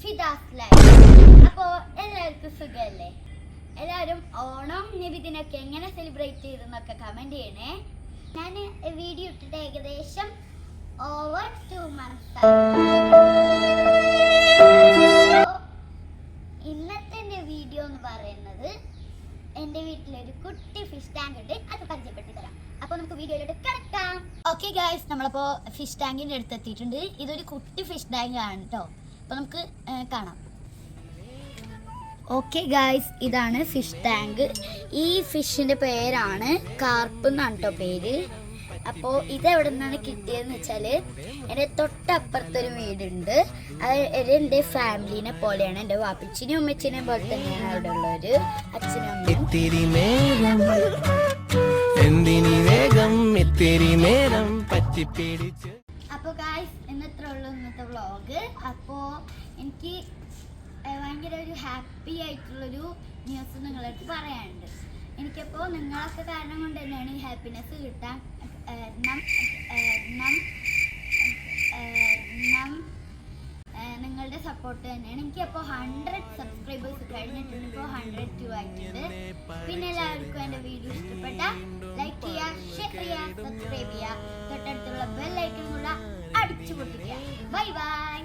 Fidas life. അപ്പോ എല്ലാവർക്കും സുഖല്ലേ? എല്ലാവരും ഓണം നബിദിനൊക്കെ എങ്ങനെ സെലിബ്രേറ്റ് ചെയ്തെന്നൊക്കെ കമന്റ് ചെയ്യണേ. ഞാൻ വീഡിയോ ഇട്ടിട്ട് ഏകദേശം ഓവർ 2 months ഇന്നത്തെ എൻ്റെ വീഡിയോ എന്ന് പറയുന്നത് എൻ്റെ വീട്ടിലൊരു കുട്ടി ഫിഷ് ടാങ്ക് ഉണ്ട്, അത് പരിചയപ്പെടുത്തി തരാം. അപ്പോൾ നമുക്ക് വീഡിയോയിലോട്ട് കിടക്കാം. ഓക്കെ ഗായ്സ്, നമ്മളപ്പോൾ ഫിഷ് ടാങ്കിൻ്റെ അടുത്ത് എത്തിയിട്ടുണ്ട്. ഇതൊരു കുട്ടി ഫിഷ് ടാങ്ക് ആണ് കേട്ടോ. അപ്പോൾ നമുക്ക് കാണാം. ഓക്കെ ഗായ്സ്, ഇതാണ് ഫിഷ് ടാങ്ക്. ഈ ഫിഷിൻ്റെ പേരാണ് കാർപ്പ് എന്നാണ് കേട്ടോ പേര്. അപ്പോൾ ഇതെവിടെ നിന്നാണ് കിട്ടിയതെന്ന് വെച്ചാൽ എൻ്റെ തൊട്ടപ്പുറത്തൊരു വീടുണ്ട്. അത് എൻ്റെ ഫാമിലിനെ പോലെയാണ്. എൻ്റെ വാപ്പിച്ചിനെയും ഉമ്മച്ചിനെയും പോലെ തന്നെയാണ് അവിടെ ഉള്ളൊരു അച്ഛനും അമ്മയും. അപ്പോൾ ഗായ്സ്, ഇന്നത്ര ഉള്ളൂ ഇന്നത്തെ വ്ളോഗ്. അപ്പോൾ എനിക്ക് ഭയങ്കര ഒരു ഹാപ്പി ആയിട്ടുള്ളൊരു ന്യൂസ് നിങ്ങളുടെ അടുത്ത് പറയാനുണ്ട്. എനിക്കപ്പോൾ നിങ്ങളൊക്കെ കാരണം കൊണ്ട് തന്നെയാണ് ഈ ഹാപ്പിനെസ് കിട്ടാൻ നിങ്ങളുടെ സപ്പോർട്ട് തന്നെയാണ്. എനിക്കപ്പോൾ 100 സബ്സ്ക്രൈബേഴ്സ് കഴിഞ്ഞിട്ടുണ്ട്. ഇപ്പോൾ 102 ആയിട്ടുണ്ട്. പിന്നെ എല്ലാവർക്കും എൻ്റെ വീഡിയോ ഇഷ്ടപ്പെട്ട ലൈക്ക് ചെയ്യുക, ഷെയർ ചെയ്യുക, സബ്സ്ക്രൈബ് ചെയ്യുക, തൊട്ടടുത്തുള്ള ബെൽ ഐക്കൺ കൂടെ അടിച്ചു പൊട്ടിക്കുക. Bye by.